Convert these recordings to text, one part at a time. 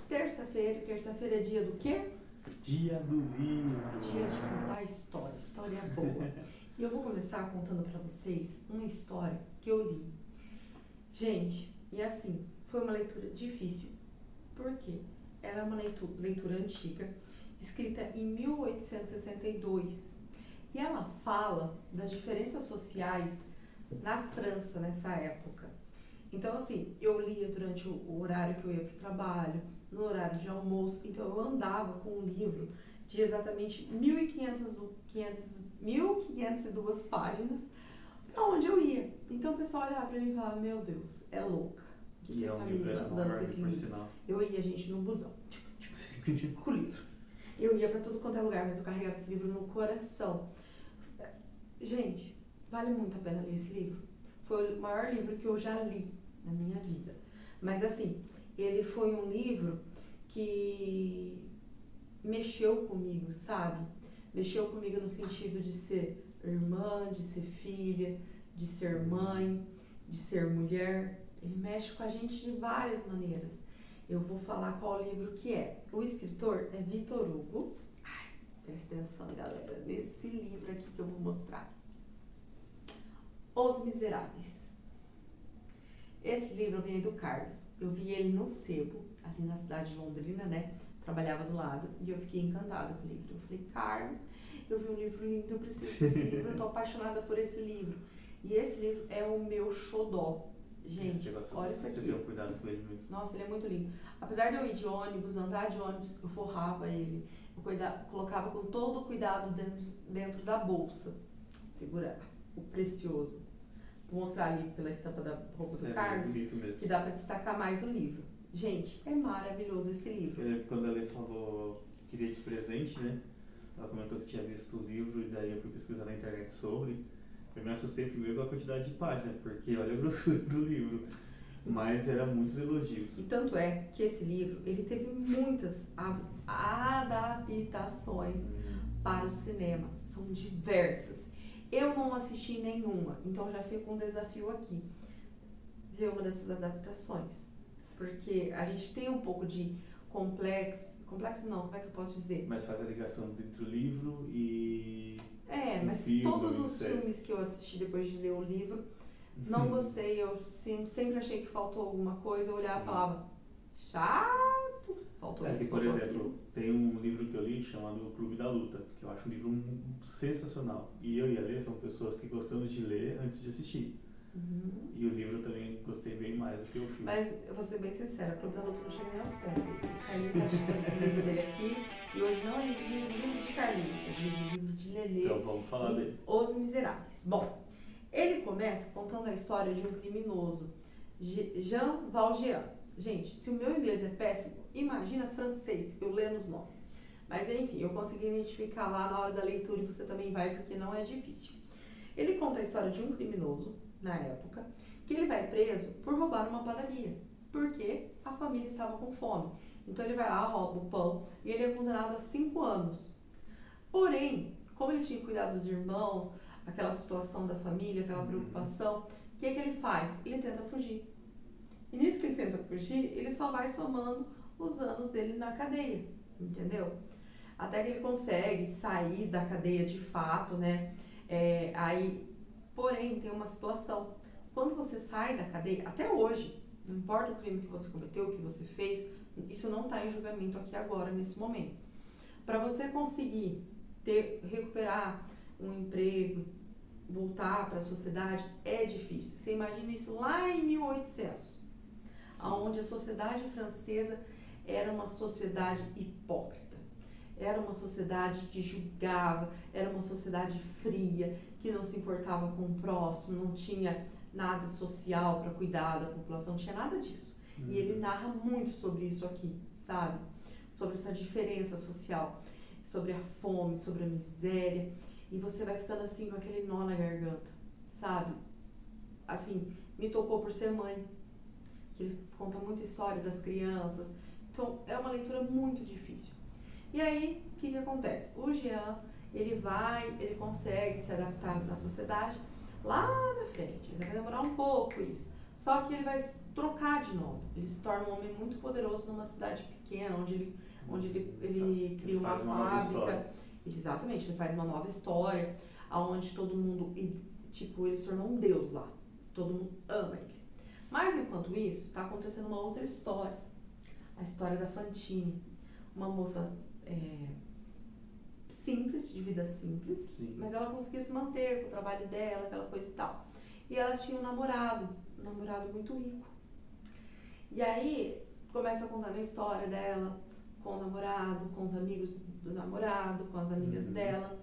Terça-feira é dia do quê? Dia do livro. Dia de contar história boa. E eu vou começar contando pra vocês uma história que eu li. Gente, e assim, foi uma leitura difícil. Por quê? Ela é uma leitura antiga, escrita em 1862. E ela fala das diferenças sociais na França nessa época. Então, assim, eu lia durante o horário que eu ia para o trabalho, no horário de almoço, então eu andava com um livro de exatamente 1502 páginas para onde eu ia. Então o pessoal olhava para mim e falava, meu Deus, é louca. O que essa menina andando com esse livro? Eu ia, gente, no busão, com o livro. Eu ia para tudo quanto é lugar, mas eu carregava esse livro no coração. Gente, vale muito a pena ler esse livro. Foi o maior livro que eu já li na minha vida. Mas assim, ele foi um livro que mexeu comigo, sabe? Mexeu comigo no sentido de ser irmã, de ser filha, de ser mãe, de ser mulher. Ele mexe com a gente de várias maneiras. Eu vou falar qual livro que é. O escritor é Victor Hugo. Ai, presta atenção, galera, nesse livro aqui que eu vou mostrar. Os Miseráveis. Esse livro eu ganhei do Carlos. Eu vi ele no sebo, ali na cidade de Londrina, né? Trabalhava do lado e eu fiquei encantada com o livro. Eu falei, Carlos, eu vi um livro lindo, eu preciso desse livro, eu tô apaixonada por esse livro. E esse livro é o meu xodó. Gente, olha isso aqui. Você deu cuidado com ele mesmo. Nossa, ele é muito lindo. Apesar de eu ir de ônibus, andar de ônibus, eu forrava ele. Eu colocava com todo o cuidado dentro da bolsa. Segura o precioso. Vou mostrar ali pela estampa da roupa do Carlos, que dá para destacar mais o livro. Gente, é maravilhoso esse livro. Eu lembro quando ela falou que queria de presente, né? Ela comentou que tinha visto o livro e daí eu fui pesquisar na internet sobre. Eu me assustei primeiro com a quantidade de páginas, porque olha a grossura do livro. Mas eram muitos elogios. E tanto é que esse livro, ele teve muitas adaptações para o cinema. São diversas. Eu não assisti nenhuma, então já fica um desafio aqui, ver uma dessas adaptações. Porque a gente tem um pouco de complexo não, como é que eu posso dizer? Mas faz a ligação entre o livro e mas filme, todos os filmes que eu assisti depois de ler o livro, não gostei, eu sempre achei que faltou alguma coisa, eu olhava e falava, chato, faltou isso, por faltou exemplo, aquilo. tem um livro que eu li chamado O Clube da Luta, que eu acho um livro sensacional. E eu e a Lê são pessoas que gostamos de ler antes de assistir. E o livro também gostei bem mais do que o filme. Mas eu vou ser bem sincera, o Clube da Luta não chega nem aos pés desse. Carlinhos tá chegando o livro dele aqui, e hoje não é dia de livro de Carlinhos, é dia de livro de Lelê. Então vamos falar dele. Os Miseráveis. Bom, ele começa contando a história de um criminoso, Jean Valjean. Gente, se o meu inglês é péssimo, imagina francês, eu lendo os nomes. Mas enfim, eu consegui identificar lá na hora da leitura e você também vai, porque não é difícil. Ele conta a história de um criminoso, na época, que ele vai preso por roubar uma padaria, porque a família estava com fome. Então ele vai lá, rouba o pão e ele é condenado a 5 anos. Porém, como ele tinha cuidado dos irmãos, aquela situação da família, aquela preocupação, o que ele faz? Ele tenta fugir. E nisso que ele tenta fugir, ele só vai somando os anos dele na cadeia, entendeu? Até que ele consegue sair da cadeia de fato, né? Porém, tem uma situação. Quando você sai da cadeia, até hoje, não importa o crime que você cometeu, o que você fez, isso não está em julgamento aqui agora, nesse momento. Para você conseguir recuperar um emprego, voltar para a sociedade, é difícil. Você imagina isso lá em 1800, onde a sociedade francesa era uma sociedade hipócrita. Era uma sociedade que julgava, era uma sociedade fria, que não se importava com o próximo, não tinha nada social para cuidar da população, não tinha nada disso. E ele narra muito sobre isso aqui, sabe? Sobre essa diferença social, sobre a fome, sobre a miséria. E você vai ficando assim com aquele nó na garganta, sabe? Assim, me tocou por ser mãe, que ele conta muita história das crianças. Então, é uma leitura muito difícil. E aí, o que acontece? O Jean, ele consegue se adaptar na sociedade lá na frente. Vai demorar um pouco isso. Só que ele vai trocar de nome. Ele se torna um homem muito poderoso numa cidade pequena, onde ele cria uma fábrica. Exatamente, ele faz uma nova história, onde todo mundo, tipo, ele se tornou um deus lá. Todo mundo ama ele. Mas enquanto isso, está acontecendo uma outra história. A história da Fantine. Uma moça simples, de vida simples, sim, mas ela conseguia se manter com o trabalho dela, aquela coisa e tal. E ela tinha um namorado muito rico. E aí, começa contando a história dela com o namorado, com os amigos do namorado, com as amigas dela.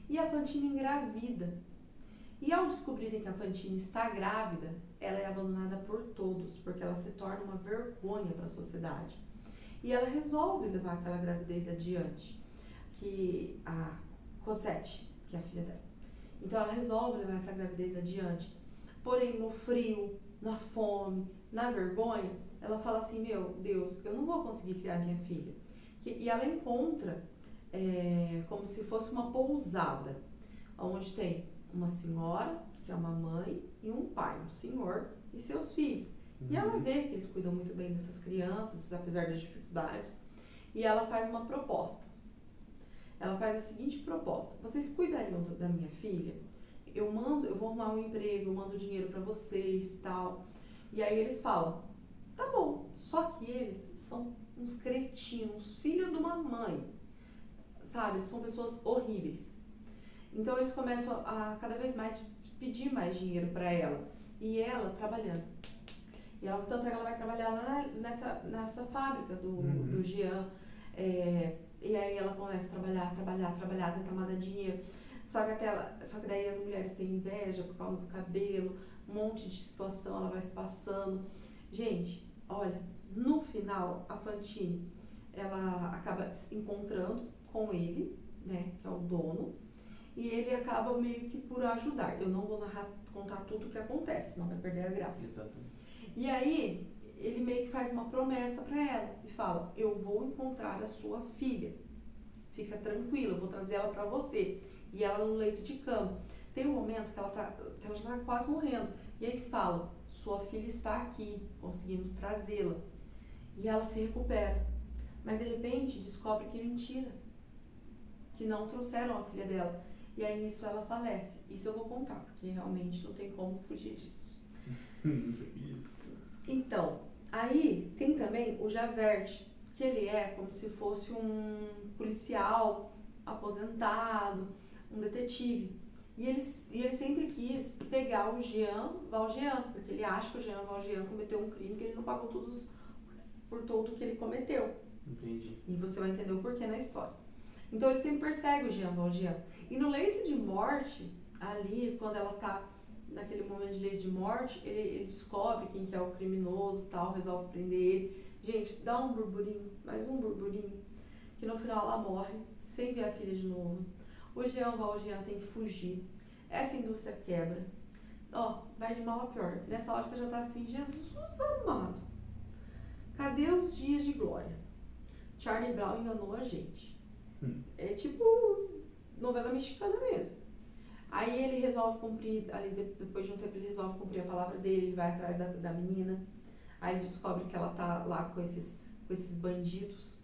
E a Fantine engravida. E ao descobrirem que a Fantine está grávida, ela é abandonada por todos, porque ela se torna uma vergonha para a sociedade. E ela resolve levar aquela gravidez adiante, que a Cosette, que é a filha dela. Então ela resolve levar essa gravidez adiante. Porém, no frio, na fome, na vergonha, ela fala assim, meu Deus, eu não vou conseguir criar minha filha. E ela encontra como se fosse uma pousada, onde tem uma senhora, que é uma mãe, e um pai, um senhor e seus filhos. E ela vê que eles cuidam muito bem dessas crianças, apesar das dificuldades, e ela faz uma proposta. Ela faz a seguinte proposta: vocês cuidariam da minha filha? Eu vou arrumar um emprego, eu mando dinheiro para vocês, tal. E aí eles falam, tá bom, só que eles são uns cretinos, filho de uma mãe, sabe? Eles são pessoas horríveis. Então eles começam a cada vez mais pedir mais dinheiro para ela, e ela trabalhando. E ela, tanto é que ela vai trabalhar lá nessa fábrica do Jean. E aí ela começa a trabalhar, tentar mandar dinheiro. Só que daí as mulheres têm inveja por causa do cabelo, um monte de situação, ela vai se passando. Gente, olha, no final, a Fantine, ela acaba se encontrando com ele, né, que é o dono, e ele acaba meio que por ajudar. Eu não vou contar tudo o que acontece, senão vai perder a graça. Exatamente. E aí, ele meio que faz uma promessa para ela e fala, eu vou encontrar a sua filha, fica tranquila, eu vou trazer ela para você. E ela no leito de cama. Tem um momento que ela já está quase morrendo, e aí fala, sua filha está aqui, conseguimos trazê-la. E ela se recupera, mas de repente descobre que é mentira, que não trouxeram a filha dela. E aí nisso ela falece. Isso eu vou contar, porque realmente não tem como fugir disso. Então, aí tem também o Javert, que ele é como se fosse um policial aposentado, um detetive. E ele sempre quis pegar o Jean Valjean, porque ele acha que o Jean Valjean cometeu um crime que ele não pagou por tudo que ele cometeu. Entendi. E você vai entender o porquê na história. Então ele sempre persegue o Jean Valjean. E no leito de morte, ali, quando ela tá naquele momento de leito de morte, ele descobre quem que é o criminoso e tal, resolve prender ele. Gente, dá um burburinho, mais um burburinho, que no final ela morre, sem ver a filha de novo. O Jean Valjean tem que fugir. Essa indústria quebra. Vai de mal a pior. Nessa hora você já tá assim, Jesus amado. Cadê os dias de glória? Charlie Brown enganou a gente. É tipo novela mexicana mesmo. Aí ele resolve cumprir, ali depois de um tempo ele resolve cumprir a palavra dele, ele vai atrás da menina. Aí ele descobre que ela tá lá com esses bandidos.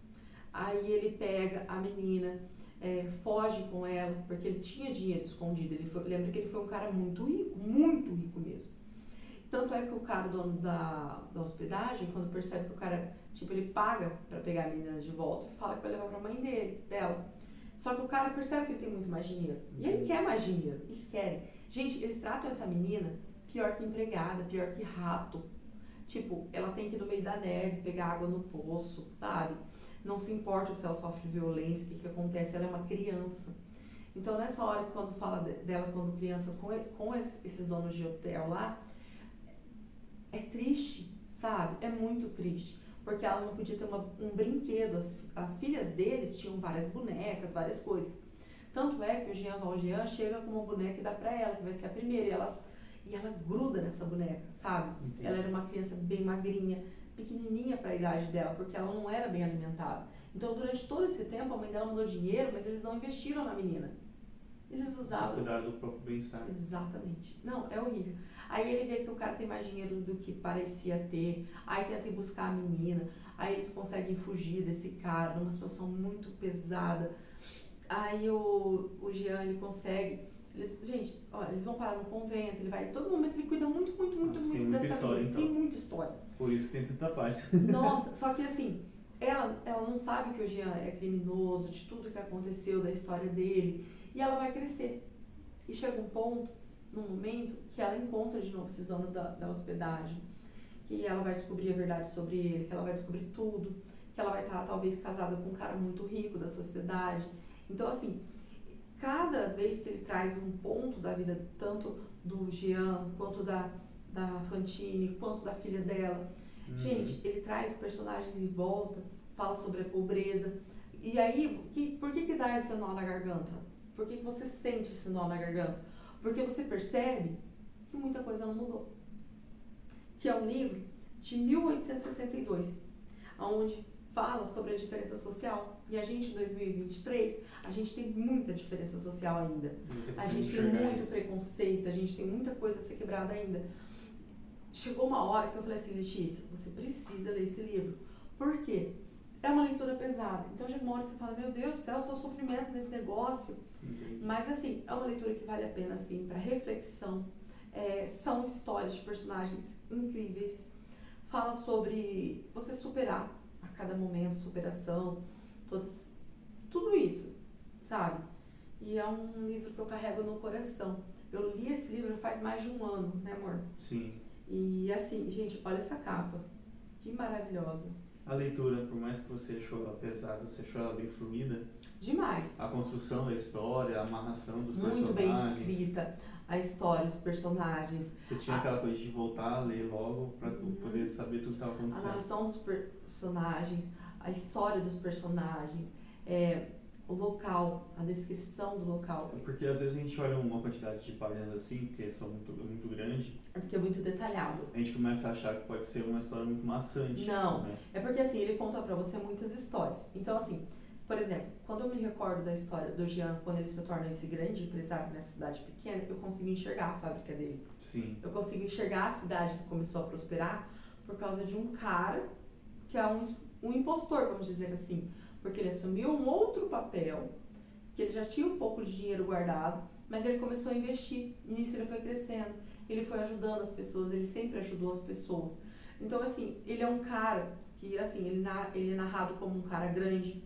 Aí ele pega a menina, foge com ela, porque ele tinha dinheiro escondido. Lembra que ele foi um cara muito rico mesmo. Tanto é que o cara, dono da hospedagem, quando percebe que o cara, ele paga pra pegar a menina de volta e fala que vai levar pra mãe dela. Só que o cara percebe que ele tem muito mais dinheiro. E ele quer mais dinheiro, eles querem. Gente, eles tratam essa menina pior que empregada, pior que rato. Ela tem que ir no meio da neve, pegar água no poço, sabe? Não se importa se ela sofre violência, o que acontece, ela é uma criança. Então, nessa hora, quando fala dela quando criança com esses donos de hotel lá, é triste, sabe? É muito triste. Porque ela não podia ter um brinquedo. As filhas deles tinham várias bonecas, várias coisas. Tanto é que o Jean Valjean chega com uma boneca e dá pra ela, que vai ser a primeira. E ela gruda nessa boneca, sabe? Entendi. Ela era uma criança bem magrinha, pequenininha para a idade dela, porque ela não era bem alimentada. Então, durante todo esse tempo, a mãe dela mandou dinheiro, mas eles não investiram na menina. Eles usavam... Cuidar do próprio bem-estar. Exatamente. Não, é horrível. Aí ele vê que o cara tem mais dinheiro do que parecia ter, aí tenta ir buscar a menina, aí eles conseguem fugir desse cara numa situação muito pesada. Aí o Jean, ele consegue... gente, olha, eles vão parar no convento, ele vai... Todo momento ele cuida muito dessa história, vida. então. Tem muita história. Por isso que tem tanta página. Nossa, só que assim, ela não sabe que o Jean é criminoso, de tudo que aconteceu, da história dele, e ela vai crescer. E chega um ponto, num momento, que ela encontra de novo esses donos da hospedagem, que ela vai descobrir a verdade sobre ele, que ela vai descobrir tudo, que ela vai estar talvez casada com um cara muito rico da sociedade. Então assim, cada vez que ele traz um ponto da vida, tanto do Jean, quanto da Fantine, quanto da filha dela, gente, ele traz personagens em volta, fala sobre a pobreza. E aí, por que dá esse nó na garganta? Por que você sente esse nó na garganta? Porque você percebe que muita coisa não mudou. Que é um livro de 1862, onde fala sobre a diferença social. E a gente, em 2023, a gente tem muita diferença social ainda. A gente tem muito preconceito, a gente tem muita coisa a ser quebrada ainda. Chegou uma hora que eu falei assim, Letícia, você precisa ler esse livro. Por quê? É uma leitura pesada. Então, chega uma hora que você fala, meu Deus do céu, só sofrimento nesse negócio. Mas, assim, é uma leitura que vale a pena, assim, para reflexão. São histórias de personagens incríveis. Fala sobre você superar a cada momento, superação, tudo isso, sabe? E é um livro que eu carrego no coração. Eu li esse livro faz mais de um ano, né, amor? Sim. E assim, gente, olha essa capa. Que maravilhosa. A leitura, por mais que você achou ela pesada, você achou ela bem fluida? Demais. A construção da história, a amarração dos muito personagens. Muito bem escrita. A história, os personagens. Você tinha aquela coisa de voltar a ler logo para poder saber tudo que estava acontecendo. A narração dos personagens, a história dos personagens, o local, a descrição do local. Porque às vezes a gente olha uma quantidade de páginas assim, porque são muito grande. É porque é muito detalhado. A gente começa a achar que pode ser uma história muito maçante. Não, né? É porque assim, ele conta pra você muitas histórias. Então assim, por exemplo, quando eu me recordo da história do Jean, quando ele se torna esse grande empresário nessa cidade pequena, eu consigo enxergar a fábrica dele. Sim. Eu consigo enxergar a cidade que começou a prosperar por causa de um cara que é um impostor, vamos dizer assim. Porque ele assumiu um outro papel, que ele já tinha um pouco de dinheiro guardado, mas ele começou a investir. E nisso ele foi crescendo, ele foi ajudando as pessoas, ele sempre ajudou as pessoas. Então, assim, ele é um cara que, assim, ele é narrado como um cara grande,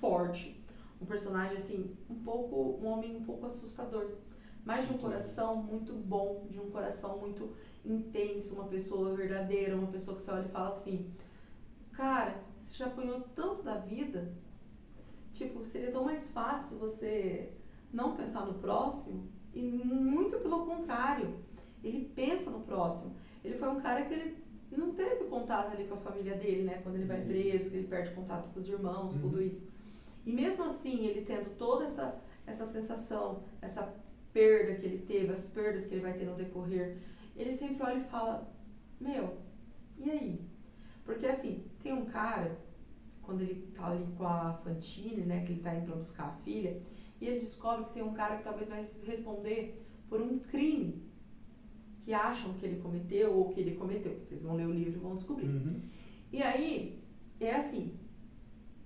forte, um personagem, assim, um homem um pouco assustador, mas de um coração muito bom, de um coração muito intenso, uma pessoa verdadeira, uma pessoa que você olha e fala assim, cara, você já apanhou tanto da vida, tipo, seria tão mais fácil você não pensar no próximo, e muito pelo contrário, ele pensa no próximo. Ele foi um cara que ele não teve contato ali com a família dele, né, quando ele vai preso, que ele perde contato com os irmãos, tudo isso. E mesmo assim, ele tendo toda essa sensação, essa perda que ele teve, as perdas que ele vai ter no decorrer, ele sempre olha e fala, meu, e aí? Porque assim, tem um cara, quando ele tá ali com a Fantine, né, que ele tá indo pra buscar a filha, e ele descobre que tem um cara que talvez vai responder por um crime que acham que ele cometeu ou que ele cometeu. Vocês vão ler o livro e vão descobrir. E aí, é assim,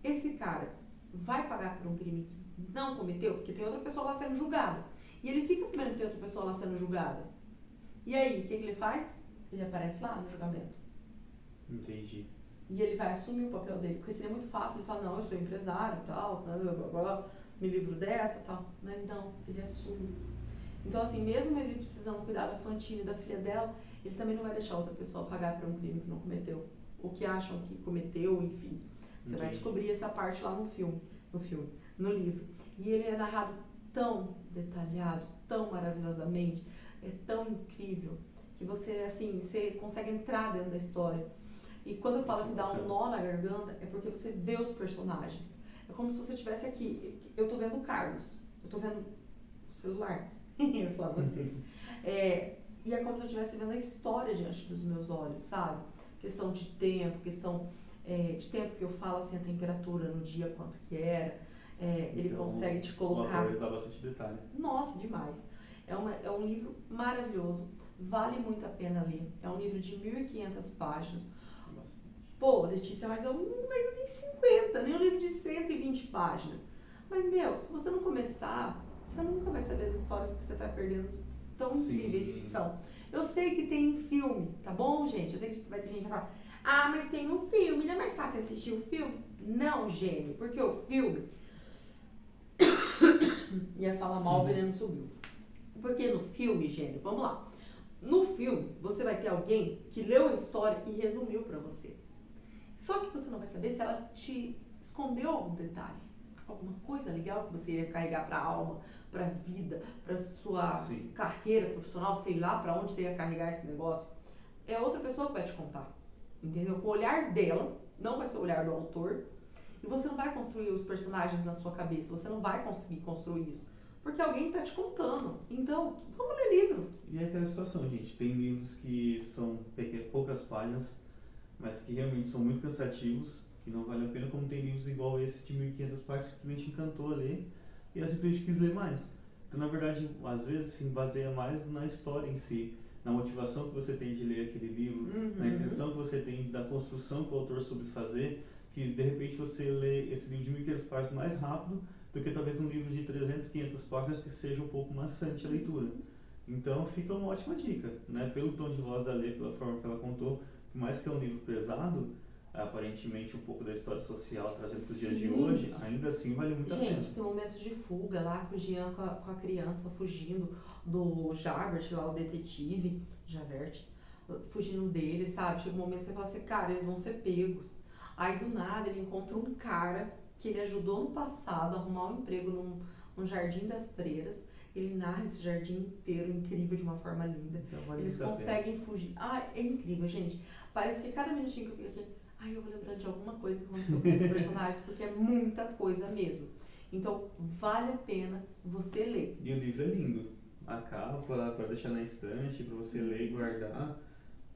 esse cara vai pagar por um crime que não cometeu, porque tem outra pessoa lá sendo julgada. E ele fica sabendo que tem outra pessoa lá sendo julgada. E aí, o que ele faz? Ele aparece lá no julgamento. Entendi. E ele vai assumir o papel dele, porque seria muito fácil ele falar, não, eu sou empresário e tal, blá, blá, blá, blá, me livro dessa e tal. Mas não, ele assume. Então, assim, mesmo ele precisando cuidar da Fantine e da filha dela, ele também não vai deixar outra pessoa pagar por um crime que não cometeu. Ou que acham que cometeu, enfim. Você vai descobrir essa parte lá no livro. E ele é narrado tão detalhado, tão maravilhosamente, é tão incrível, que você, assim, você consegue entrar dentro da história. E quando eu falo que dá um nó na garganta, é porque você vê os personagens. É como se você estivesse aqui. Eu tô vendo o Carlos, eu tô vendo o celular, eu vou falar pra vocês. E é como se eu estivesse vendo a história diante dos meus olhos, sabe? Questão de tempo, de tempo que eu falo, assim, a temperatura no dia, quanto que era. Ele Então, consegue te O colocar. autor ele dá bastante detalhe. Nossa, demais. É um livro maravilhoso, vale muito a pena ler. É um livro de 1.500 páginas. Bastante. Pô, Letícia, mas eu não leio nem 50, nem um livro de 120 páginas. Mas, meu, se você não começar, você nunca vai saber as histórias que você está perdendo tão Sim. incríveis que são. Eu sei que tem filme, tá bom, gente? Eu sei que vai ter gente que vai falar, ah, mas tem um filme, não é mais fácil assistir o filme? Não, gênio, porque o filme... Ia falar mal, o veneno subiu. Porque no filme, gênio, vamos lá. No filme, você vai ter alguém que leu a história e resumiu pra você. Só que você não vai saber se ela te escondeu algum detalhe. Alguma coisa legal que você ia carregar pra alma, pra vida, pra sua Sim. carreira profissional, sei lá pra onde você ia carregar esse negócio. É outra pessoa que vai te contar. Entendeu? Com o olhar dela, não vai ser o olhar do autor. E você não vai construir os personagens na sua cabeça. Você não vai conseguir construir isso. Porque alguém está te contando. Então, vamos ler livro. E é aquela situação, gente. Tem livros que são poucas páginas, mas que realmente são muito cansativos, que não vale a pena, como tem livros igual esse de 1.500 páginas que simplesmente encantou a ler e eu simplesmente quis ler mais. Então, na verdade, às vezes se baseia mais na história em si, na motivação que você tem de ler aquele livro, na intenção que você tem da construção que o autor soube fazer, que de repente você lê esse livro de 1.500 páginas mais rápido do que talvez um livro de 300, 500 páginas que seja um pouco maçante a leitura. Então fica uma ótima dica, né? Pelo tom de voz da Lê, pela forma que ela contou, por mais que é um livro pesado, aparentemente um pouco da história social trazendo para o dia de hoje, ainda assim vale muito a pena. Gente, tem momentos de fuga lá com o Jean com a criança fugindo do Javert, lá o detetive, Javert, fugindo dele, sabe? Chega um momento que você fala assim, cara, eles vão ser pegos. Aí do nada ele encontra um cara que ele ajudou no passado a arrumar um emprego num Jardim das Freiras. Ele narra esse jardim inteiro, incrível, de uma forma linda. Então, vale Eles muito a pena. conseguem fugir. Ah, é incrível, gente. Parece que cada minutinho que eu fico aqui, eu vou lembrando de alguma coisa que aconteceu com esses personagens, porque é muita coisa mesmo. Então, vale a pena você ler. E o livro é lindo. A capa, para deixar na estante, para você ler e guardar,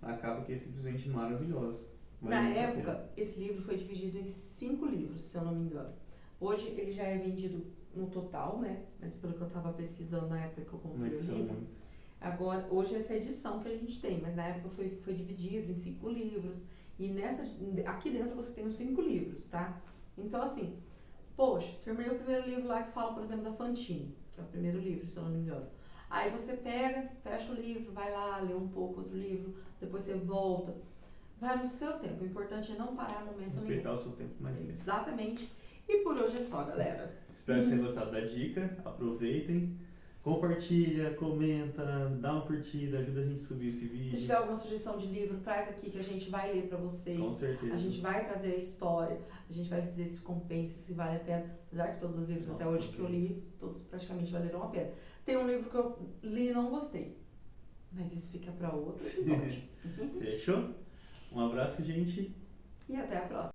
a capa que é simplesmente maravilhosa. Vale Na muito a época, pena. esse livro foi dividido em 5 livros, se eu não me engano. Hoje ele já é vendido no total, né? Mas pelo que eu estava pesquisando na época que eu Uma comprei o edição livro. única. Agora, hoje essa é a edição que a gente tem, mas na época foi dividido em 5 livros. E aqui dentro você tem os 5 livros, tá? Então, assim, poxa, terminei o primeiro livro lá que fala, por exemplo, da Fantine, que é o primeiro livro, se eu não me engano. Aí você pega, fecha o livro, vai lá, lê um pouco outro livro, depois você volta. Vai no seu tempo, o importante é não parar no momento Respeitar nenhum. o seu tempo mais livre. Exatamente. E por hoje é só, galera. Espero que vocês tenham gostado da dica. Aproveitem. Compartilha, comenta, dá uma curtida, ajuda a gente a subir esse vídeo. Se tiver alguma sugestão de livro, traz aqui que a gente vai ler pra vocês. Com certeza. A gente vai trazer a história, a gente vai dizer se compensa, se vale a pena. Apesar que todos os livros Nossa, até hoje que eu li, todos praticamente valeram a pena. Tem um livro que eu li e não gostei. Mas isso fica pra outro episódio. Fechou? Um abraço, gente. E até a próxima.